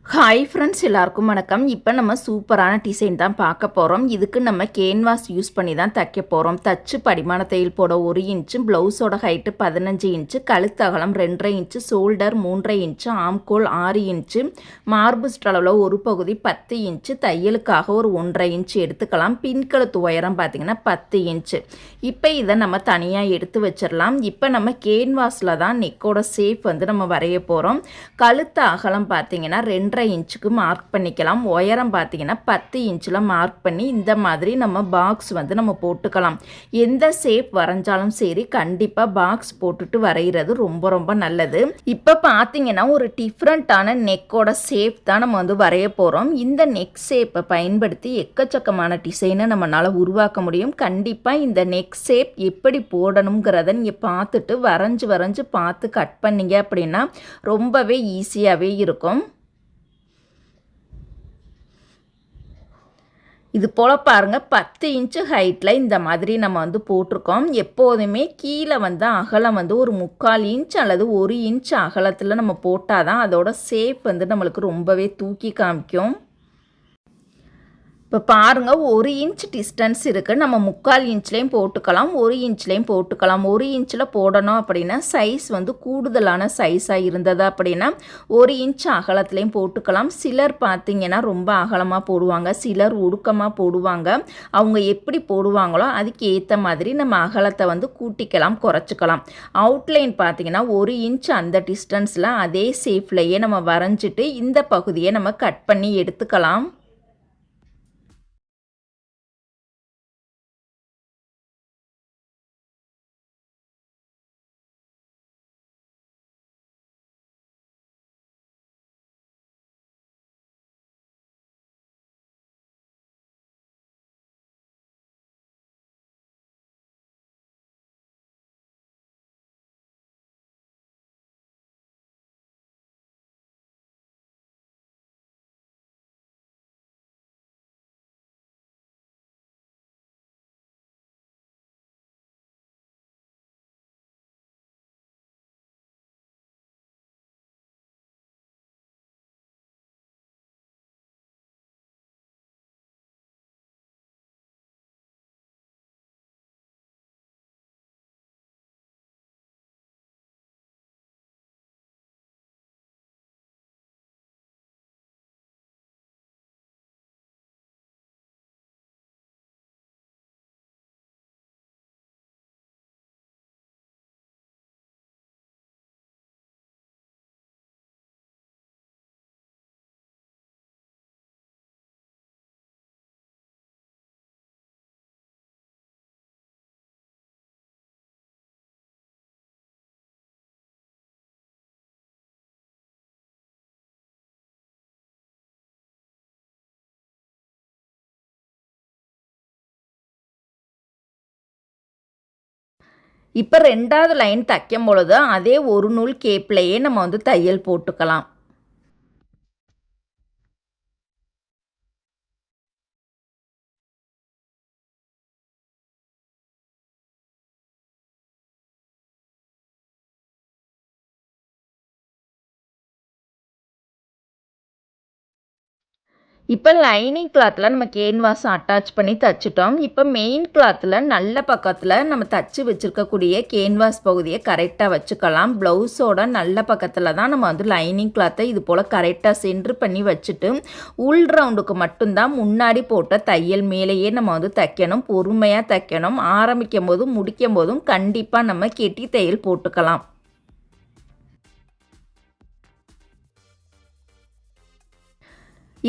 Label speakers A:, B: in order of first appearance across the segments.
A: Hi friends, எல்லாருக்கும் வணக்கம். இப்போ நம்ம சூப்பரான டிசைன் தான் பார்க்க போகிறோம். இதுக்கு நம்ம கேன்வாஸ் யூஸ் பண்ணி தான் தைக்க போகிறோம். தச்சு படிமான தையல் போட 1 இன்ச்சு, ப்ளவுஸோட ஹைட்டு 15 இன்ச்சு, கழுத்து அகலம் 2.5 இன்ச்சு, ஷோல்டர் 3.5 இன்ச்சு, ஆம்கோல் 6 இன்ச்சு, மார்பு அளவில் ஒரு பகுதி 10 இன்ச்சு, தையலுக்காக ஒரு 1.5 இன்ச்சு எடுத்துக்கலாம். பின்கழுத்து உயரம் பார்த்திங்கன்னா 10 இன்ச்சு. இப்போ இதை நம்ம தனியாக எடுத்து வச்சிடலாம். இப்போ நம்ம கேன்வாஸில் தான் நெக்கோட ஷேப் நம்ம வரைய போகிறோம். கழுத்து அகலம் பார்த்திங்கன்னா 2.5 இன்ச்சுக்கு மார்க் பண்ணிக்கலாம். உயரம் பார்த்தீங்கன்னா 10 இன்ச்சில் மார்க் பண்ணி இந்த மாதிரி நம்ம பாக்ஸ் நம்ம போட்டுக்கலாம். எந்த ஷேப் வரைஞ்சாலும் சரி, கண்டிப்பாக பாக்ஸ் போட்டுட்டு வரைகிறது ரொம்ப ரொம்ப நல்லது. இப்போ பார்த்தீங்கன்னா ஒரு டிஃப்ரெண்ட்டான நெக்கோட ஷேப் தான் நம்ம வரைய போகிறோம். இந்த நெக் ஷேப்பை பயன்படுத்தி எக்கச்சக்கமான டிசைனை நம்மளால் உருவாக்க முடியும். கண்டிப்பாக இந்த நெக் ஷேப் எப்படி போடணுங்கிறத நீங்கள் பார்த்துட்டு வரைஞ்சு பார்த்து கட் பண்ணிங்க அப்படின்னா ரொம்பவே ஈஸியாகவே இருக்கும். இது போல் பாருங்கள், 10 இன்ச்சு ஹைட்டில் இந்த மாதிரி நம்ம போட்டிருக்கோம். எப்போதுமே கீழே அகலம் ஒரு 3/4 இன்ச் அல்லது 1 இன்ச் அகலத்தில் நம்ம போட்டால் தான் அதோட ஷேப் நம்மளுக்கு ரொம்பவே தூக்கி காமிக்கும். இப்போ பாருங்கள், 1 இன்ச் டிஸ்டன்ஸ் இருக்குது. நம்ம 3/4 இன்ச்லேயும் போட்டுக்கலாம், 1 இன்ச்லேயும் போட்டுக்கலாம். 1 இன்ச்சில் போடணும் அப்படின்னா சைஸ் கூடுதலான சைஸாக இருந்தது அப்படின்னா 1 இன்ச் அகலத்துலேயும் போட்டுக்கலாம். சிலர் பார்த்திங்கன்னா ரொம்ப அகலமாக போடுவாங்க, சிலர் ஒடுக்கமாக போடுவாங்க. அவங்க எப்படி போடுவாங்களோ அதுக்கு ஏற்ற மாதிரி நம்ம அகலத்தை கூட்டிக்கலாம், குறைச்சிக்கலாம். அவுட்லைன் பார்த்திங்கன்னா 1 இன்ச் அந்த டிஸ்டன்ஸில் அதே ஷேப்லேயே நம்ம வரைஞ்சிட்டு இந்த பகுதியை நம்ம கட் பண்ணி எடுத்துக்கலாம். இப்போ 2வது லைன் தைக்கும் பொழுது அதே ஒரு நூல் கேப்லேயே நம்ம தையல் போட்டுக்கலாம். இப்போ லைனிங் கிளாத்தில் நம்ம கேன்வாஸ் அட்டாச் பண்ணி தைச்சிட்டோம். இப்போ மெயின் கிளாத்தில் நல்ல பக்கத்தில் நம்ம தைச்சி வச்சுருக்கக்கூடிய கேன்வாஸ் பகுதியை கரெக்டாக வச்சுக்கலாம். ப்ளவுஸோட நல்ல பக்கத்தில் தான் நம்ம லைனிங் கிளாத்தை இது போல் கரெக்டாக சென்ட்ரு பண்ணி வச்சுட்டு உள் ரவுண்டுக்கு மட்டும்தான் முன்னாடி போட்ட தையல் மேலேயே நம்ம தைக்கணும். பொறுமையாக தைக்கணும். ஆரம்பிக்கும் போதும் முடிக்கும் போதும் கண்டிப்பாக நம்ம கெட்டி தையல் போட்டுக்கலாம்.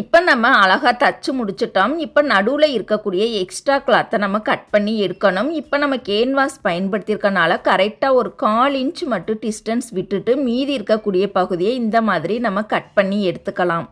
A: இப்போ நம்ம அழகாக தச்சு முடிச்சிட்டோம். இப்போ நடுவில் இருக்கக்கூடிய எக்ஸ்ட்ரா கிளாத்தை நம்ம கட் பண்ணி எடுக்கணும். இப்போ நம்ம கேன்வாஸ் பயன்படுத்தியிருக்கனால கரெக்டாக ஒரு 1/4 இன்ச் மட்டும் டிஸ்டன்ஸ் விட்டுட்டு மீதி இருக்கக்கூடிய பகுதியை இந்த மாதிரி நம்ம கட் பண்ணி எடுத்துக்கலாம்.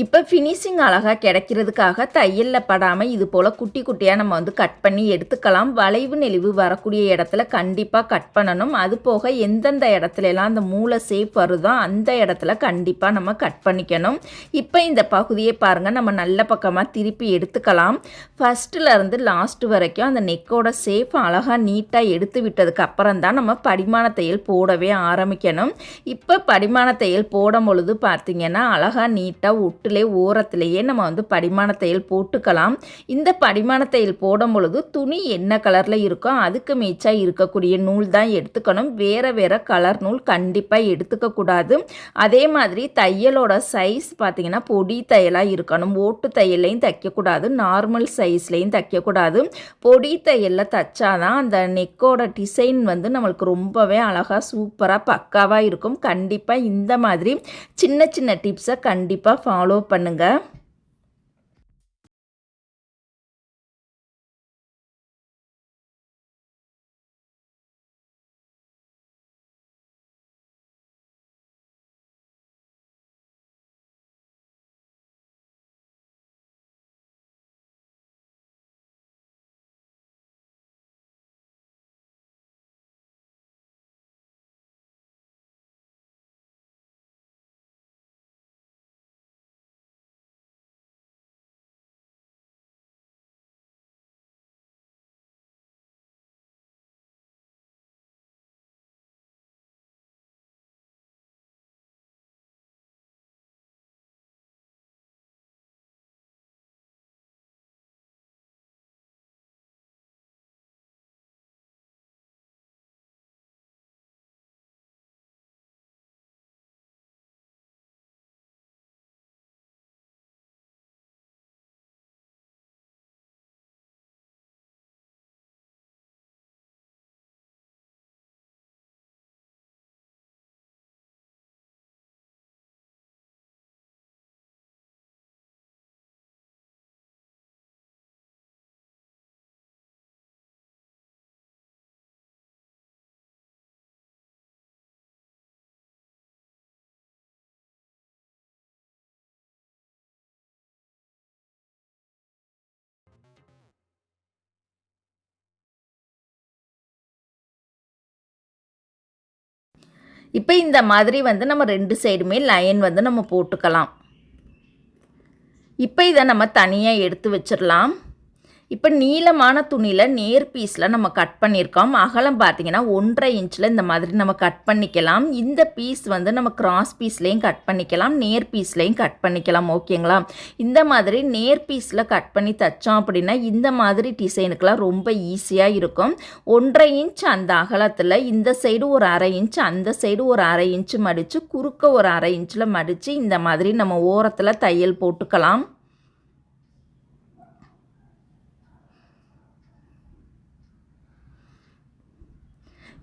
A: இப்போ ஃபினிஷிங் அழகாக கிடைக்கிறதுக்காக தையலில் படாமல் இது போல் குட்டி குட்டியாக நம்ம வந்து கட் பண்ணி எடுத்துக்கலாம். வளைவு நெளிவு வரக்கூடிய இடத்துல கண்டிப்பாக கட் பண்ணணும். அது போக எந்தெந்த இடத்துலலாம் அந்த மூளை ஷேப் வருதோ அந்த இடத்துல கண்டிப்பாக நம்ம கட் பண்ணிக்கணும். இப்போ இந்த பகுதியை பாருங்கள், நம்ம நல்ல பக்கமாக திருப்பி எடுத்துக்கலாம். ஃபஸ்ட்டுலேருந்து லாஸ்ட்டு வரைக்கும் அந்த நெக்கோட ஷேப் அழகாக நீட்டாக எடுத்து விட்டதுக்கு அப்புறம் தான் நம்ம படிமான தையல் போடவே ஆரம்பிக்கணும். இப்போ படிமான தையல் போடும் பொழுது பார்த்திங்கன்னா அழகாக நீட்டாக ஒட்டுலே ஓரத்துலேயே நம்ம வந்து படிமான தையல் போட்டுக்கலாம். இந்த படிமான தையல் போடும் பொழுது துணி என்ன கலரில் இருக்கோ அதுக்கு மேட்சாக இருக்கக்கூடிய நூல் தான் எடுத்துக்கணும். வேறு வேறு கலர் நூல் கண்டிப்பாக எடுத்துக்கக்கூடாது. அதே மாதிரி தையலோட சைஸ் பார்த்திங்கன்னா பொடி தையலாக இருக்கணும். ஓட்டு தையல்லையும் தைக்கக்கூடாது, நார்மல் சைஸ்லையும் தைக்கக்கூடாது. பொடி தையலில் தைச்சாதான் அந்த நெக்கோட டிசைன் வந்து நம்மளுக்கு ரொம்பவே அழகாக சூப்பராக பக்காவாக இருக்கும். கண்டிப்பாக இந்த மாதிரி சின்ன சின்ன டிப்ஸை கண்டிப்பாக ஃபாலோ பண்ணுங்கள். இப்போ இந்த மாதிரி வந்து நம்ம 2 சைடுமே லைன் வந்து நம்ம போட்டுக்கலாம். இப்போ இதை நம்ம தனியாக எடுத்து வச்சிடலாம். இப்போ நீளமான துணியில் நேர் பீஸில் நம்ம கட் பண்ணியிருக்கோம். அகலம் பார்த்திங்கன்னா 1.5 இன்ச்சில் இந்த மாதிரி நம்ம கட் பண்ணிக்கலாம். இந்த பீஸ் வந்து நம்ம கிராஸ் பீஸ்லேயும் கட் பண்ணிக்கலாம், நேர் பீஸ்லேயும் கட் பண்ணிக்கலாம். ஓகேங்களா? இந்த மாதிரி நேர் பீஸில் கட் பண்ணி தைச்சோம் அப்படின்னா இந்த மாதிரி டிசைனுக்கெலாம் ரொம்ப ஈஸியாக இருக்கும். 1.5 இன்ச் அந்த அகலத்தில் இந்த சைடு ஒரு 1/2 இன்ச், அந்த சைடு ஒரு 1/2 இன்ச்சு மடித்து குறுக்க ஒரு 1/2 இன்ச்சில் மடித்து இந்த மாதிரி நம்ம ஓரத்தில் தையல் போட்டுக்கலாம்.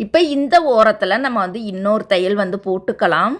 A: இப்போ இந்த ஓரத்தில் நம்ம வந்து இன்னொரு தையல் வந்து போட்டுக்கலாம்.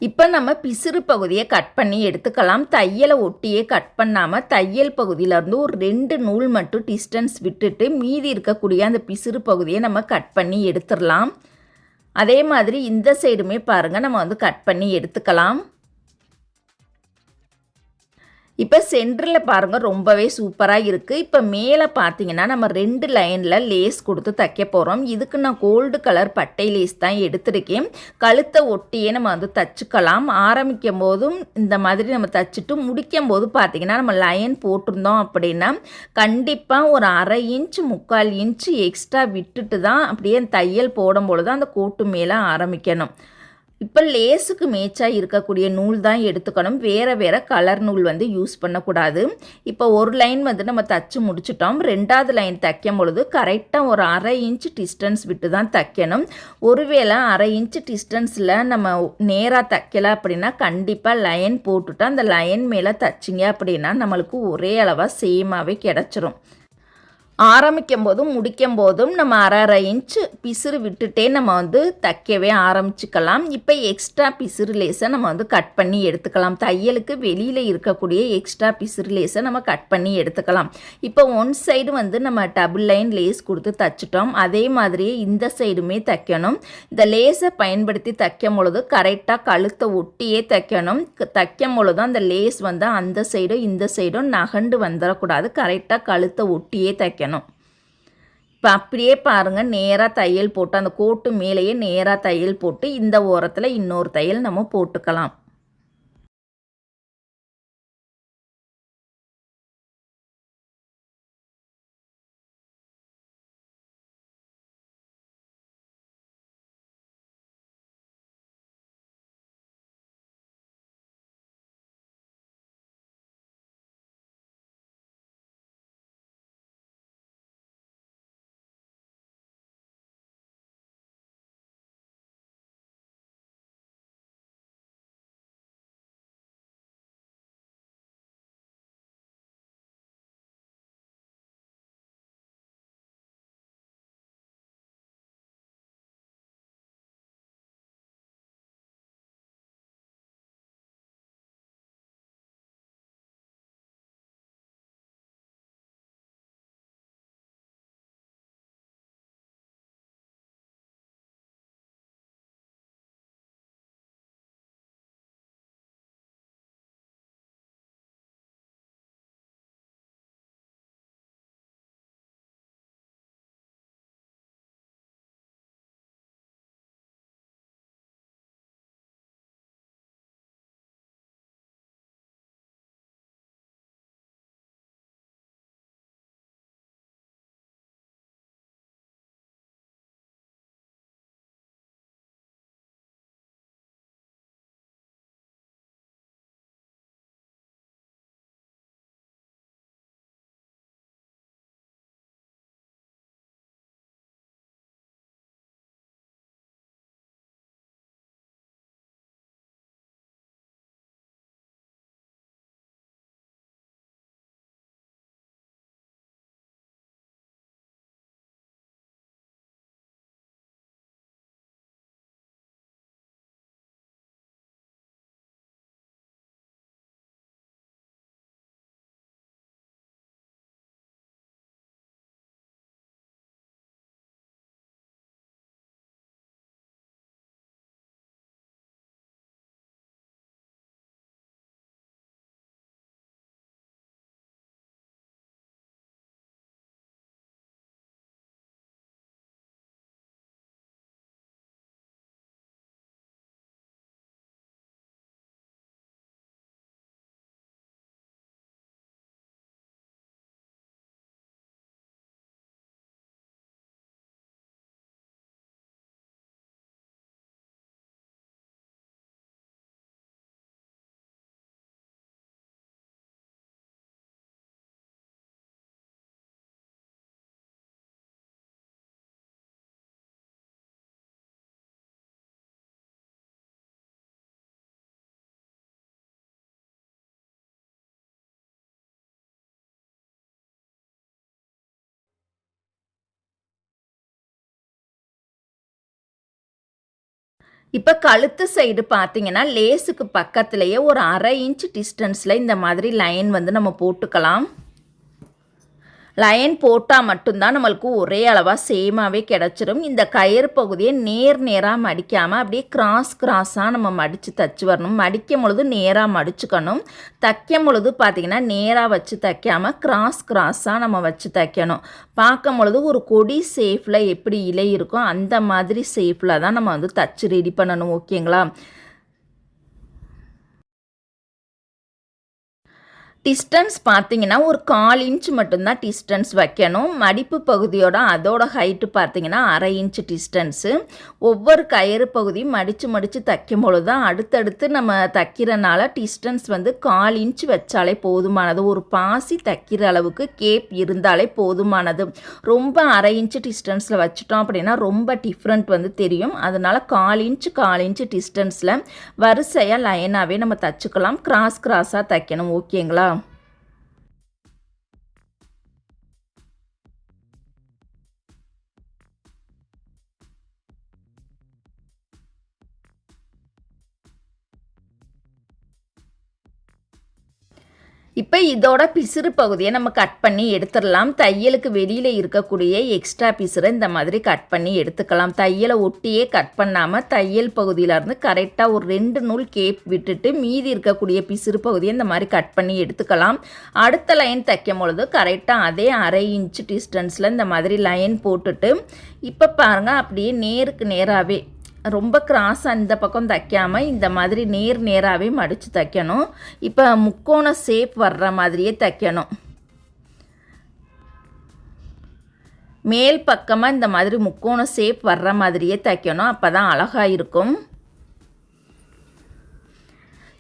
A: இப்போ நம்ம பிசிறு பகுதியை கட் பண்ணி எடுத்துக்கலாம். தையலை ஒட்டியே கட் பண்ணாமல் தையல் பகுதியிலேருந்து ஒரு 2 நூல் மட்டும் டிஸ்டன்ஸ் விட்டுட்டு மீதி இருக்கக்கூடிய அந்த பிசிறு பகுதியை நம்ம கட் பண்ணி எடுத்துடலாம். அதே மாதிரி இந்த சைடுமே பாருங்கள், நம்ம வந்து கட் பண்ணி எடுத்துக்கலாம். இப்போ சென்டரில் பாருங்கள் ரொம்பவே சூப்பராக இருக்குது. இப்போ மேலே பார்த்தீங்கன்னா நம்ம 2 லைனில் லேஸ் கொடுத்து தைக்க போகிறோம். இதுக்கு நான் கோல்டு கலர் பட்டை லேஸ் தான் எடுத்திருக்கேன். கழுத்தை ஒட்டியே நம்ம வந்து தைச்சிக்கலாம். ஆரம்பிக்கும் போதும் இந்த மாதிரி நம்ம தைச்சிட்டு முடிக்கும் போது பார்த்தீங்கன்னா நம்ம லைன் போட்டிருந்தோம் அப்படின்னா கண்டிப்பாக ஒரு 1/2 இன்ச் 3/4 இன்ச் எக்ஸ்ட்ரா விட்டுட்டு தான் அப்படியே தையல் போடும்பொழுது அந்த கோட்டு மேலே ஆரம்பிக்கணும். இப்போ லேஸுக்கு மேட்சாக இருக்கக்கூடிய நூல் தான் எடுத்துக்கணும். வேறு வேறு கலர் நூல் வந்து யூஸ் பண்ணக்கூடாது. இப்போ ஒரு லைன் வந்து நம்ம தச்சு முடிச்சிட்டோம். 2வது லைன் தைக்கும் பொழுது கரெக்டாக ஒரு 1/2 இன்ச் டிஸ்டன்ஸ் விட்டு தான் தைக்கணும். ஒருவேளை 1/2 இன்ச் டிஸ்டன்ஸில் நம்ம நேராக தைக்கல அப்படின்னா கண்டிப்பாக லைன் போட்டுட்டு அந்த லைன் மேலே தைச்சிங்க அப்படின்னா நம்மளுக்கு ஒரே அளவாக சேமாகவே கிடச்சிரும். ஆரம்பிக்கும் போதும் முடிக்கும் போதும் நம்ம 1/2 இன்ச்சு பிசிறு விட்டுட்டே நம்ம வந்து தைக்கவே ஆரம்பிச்சுக்கலாம். இப்போ எக்ஸ்ட்ரா பிசிறு லேஸை நம்ம வந்து கட் பண்ணி எடுத்துக்கலாம். தையலுக்கு வெளியில் இருக்கக்கூடிய எக்ஸ்ட்ரா பிசிறு லேஸை நம்ம கட் பண்ணி எடுத்துக்கலாம். இப்போ ஒன் சைடு வந்து நம்ம டபுள் லைன் லேஸ் கொடுத்து தைச்சிட்டோம். அதே மாதிரியே இந்த சைடுமே தைக்கணும். இந்த லேஸை பயன்படுத்தி தைக்கும் பொழுது கரெக்டாக கழுத்தை ஒட்டியே தைக்கணும். தைக்கும் பொழுது அந்த லேஸ் வந்து அந்த சைடும் இந்த சைடும் நகண்டு வந்துடக்கூடாது. கரெக்டாக கழுத்தை ஒட்டியே தைக்கணும். இப்போ அப்படியே பாருங்கள், நேராக தையல் போட்டு அந்த கோட்டு மேலேயே நேராக தையல் போட்டு இந்த ஓரத்தில் இன்னொரு தையல் நம்ம போட்டுக்கலாம். இப்ப கழுத்து சைடு பார்த்தீங்கன்னா, லேஸுக்கு பக்கத்திலேயே ஒரு 1/2 இன்ச் டிஸ்டன்ஸ்ல இந்த மாதிரி லைன் வந்து நம்ம போட்டுக்கலாம். லைன் போட்டா மட்டும் தான் நம்மளுக்கு ஒரே அளவா சேமாவே கிடைச்சிரும். இந்த கயிறு பகுதிய நேரா மடிக்காம அப்படியே கிராஸா நம்ம மடிச்சு தச்சு வரணும். மடிக்கும் பொழுது நேரா மடிச்சுக்கணும். தைக்கும் பொழுது பார்த்தீங்கன்னா, நேரா வச்சு தைக்காம கிராஸா நம்ம வச்சு தைக்கணும். பார்க்கும் பொழுது ஒரு கொடி ஷேப்ல எப்படி இலை இருக்கோ, அந்த மாதிரி ஷேப்ல தான் நம்ம வந்து தச்சு ரெடி பண்ணணும். ஓகேங்களா? டிஸ்டன்ஸ் பார்த்தீங்கன்னா, ஒரு 1/4 இன்ச் மட்டும் தான் டிஸ்டன்ஸ் வைக்கணும். மடிப்பு பகுதியோட அதோட ஹைட்டு பார்த்தீங்கன்னா, 1/2 இன்ச் டிஸ்டன்ஸு. ஒவ்வொரு கயிறு பகுதியும் மடிச்சு தைக்கும்பொழுது தான் அடுத்தடுத்து நம்ம தைக்கிறனால டிஸ்டன்ஸ் வந்து 1/4 இன்ச் வச்சாலே போதுமானது. ஒரு பாசி தைக்கிற அளவுக்கு கேப் இருந்தாலே போதுமானது. ரொம்ப 1/2 இன்ச் டிஸ்டன்ஸில் வச்சுட்டோம் அப்படின்னா, ரொம்ப டிஃப்ரெண்ட் வந்து தெரியும். அதனால 1/4 இன்ச் டிஸ்டன்ஸில் வரிசையாக லைனாகவே நம்ம தச்சுக்கலாம். கிராஸாக தைக்கணும். ஓகேங்களா? இப்போ இதோட பிசிறு பகுதியை நம்ம கட் பண்ணி எடுத்துடலாம். தையலுக்கு வெளியில் இருக்கக்கூடிய எக்ஸ்ட்ரா பிசிறை இந்த மாதிரி கட் பண்ணி எடுத்துக்கலாம். தையலை ஒட்டியே கட் பண்ணாமல் தையல் பகுதியிலேருந்து கரெக்டாக ஒரு 2 நூல் கேப் விட்டுட்டு மீதி இருக்கக்கூடிய பிசிறு பகுதியை இந்த மாதிரி கட் பண்ணி எடுத்துக்கலாம். அடுத்த லைன் தைக்கும் பொழுது கரெக்டாக அதே 1/2 இன்ச் டிஸ்டன்ஸில் இந்த மாதிரி லைன் போட்டுட்டு இப்போ பாருங்கள் அப்படியே நேருக்கு நேராகவே ரொம்ப கிராஸாக இந்த பக்கம் தைக்காமல் இந்த மாதிரி நேராகவே மடித்து தைக்கணும். இப்போ முக்கோண ஷேப் வர்ற மாதிரியே தைக்கணும். மேல் பக்கமாக இந்த மாதிரி முக்கோண ஷேப் வர்ற மாதிரியே தைக்கணும். அப்போ தான் அழகாக இருக்கும்.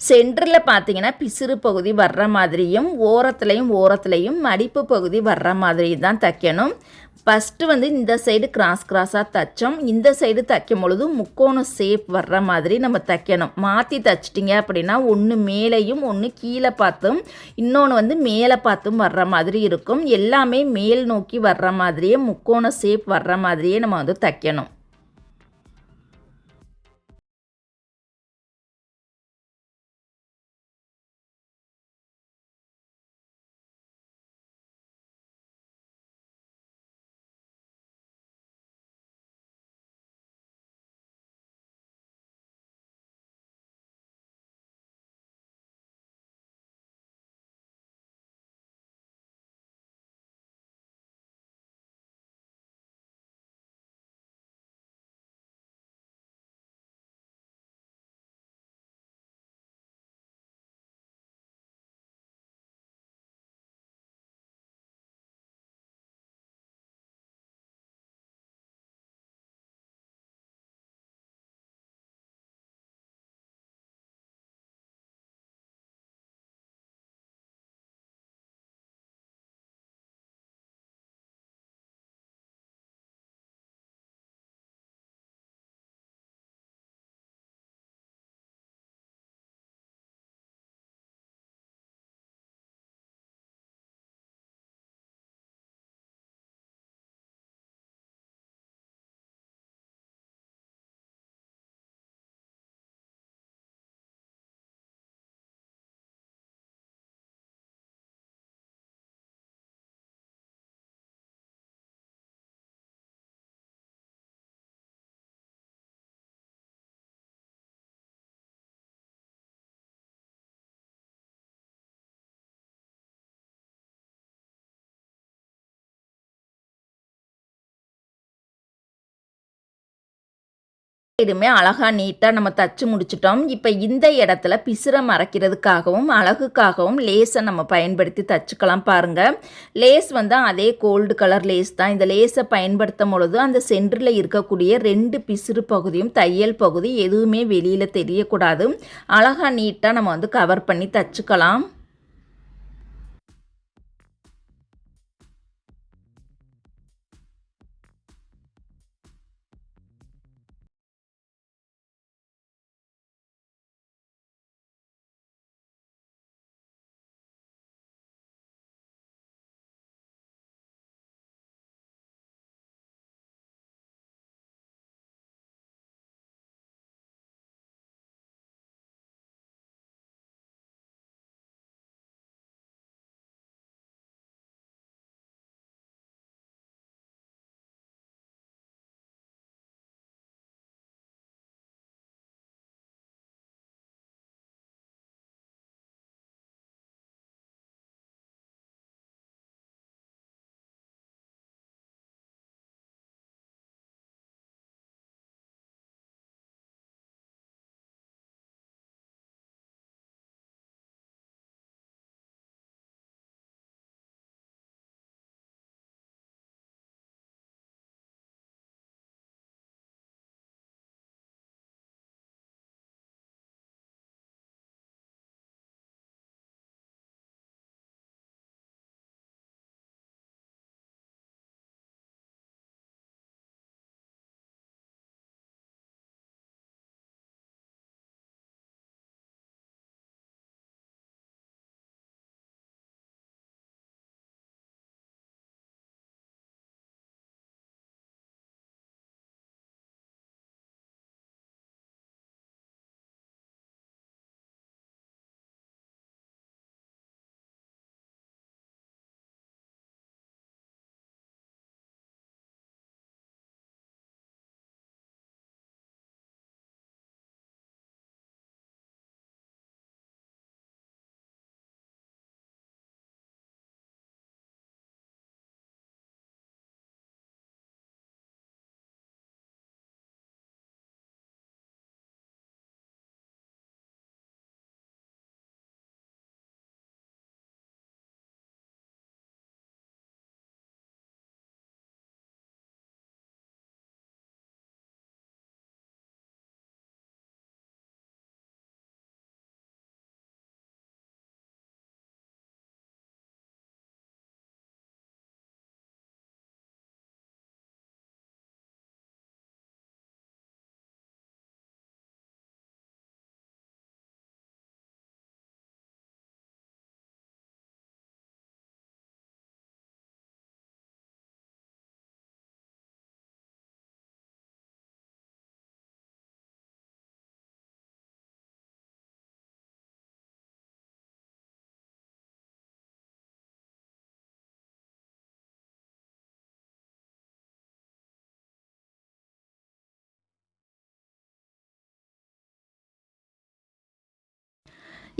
A: சென்டரில் பார்த்தீங்கன்னா பிசிறு பகுதி வர்ற மாதிரியும் ஓரத்துலையும் மடிப்பு பகுதி வர்ற மாதிரி தான் தைக்கணும். ஃபஸ்ட்டு வந்து இந்த சைடு கிராஸாக தைச்சோம். இந்த சைடு தைக்கும் பொழுது முக்கோண ஷேப் வர்ற மாதிரி நம்ம தைக்கணும். மாற்றி தைச்சிட்டிங்க அப்படின்னா ஒன்று மேலேயும் ஒன்று கீழே பார்த்தும் இன்னொன்று வந்து மேலே பார்த்தும் வர்ற மாதிரி இருக்கும். எல்லாமே மேல் நோக்கி வர்ற மாதிரியே முக்கோண ஷேப் வர்ற மாதிரியே நம்ம வந்து தைக்கணும். சைடுமே அழகாக நீட்டாக நம்ம தச்சு முடிச்சிட்டோம். இப்போ இந்த இடத்துல பிசுரை மறைக்கிறதுக்காகவும் அழகுக்காகவும் லேஸை நம்ம பயன்படுத்தி தச்சுக்கலாம். பாருங்கள், லேஸ் வந்து அதே கோல்டு கலர் லேஸ் தான். இந்த லேஸை பயன்படுத்தும் பொழுது அந்த சென்டரில் இருக்கக்கூடிய 2 பிசுறு பகுதியும் தையல் பகுதி எதுவுமே வெளியில் தெரியக்கூடாது. அழகாக நீட்டாக நம்ம வந்து கவர் பண்ணி தச்சுக்கலாம்.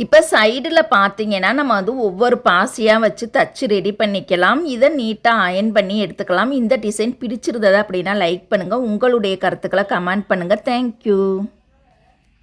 A: இப்போ சைடில் பார்த்தீங்கன்னா நம்ம வந்து ஒவ்வொரு பாசியாக வச்சு தச்சு ரெடி பண்ணிக்கலாம். இதை நீட்டாக அயன் பண்ணி எடுத்துக்கலாம். இந்த டிசைன் பிடிச்சிருந்தது அப்படின்னா லைக் பண்ணுங்கள். உங்களுடைய கருத்துக்களை கமெண்ட் பண்ணுங்கள். தேங்க்யூ.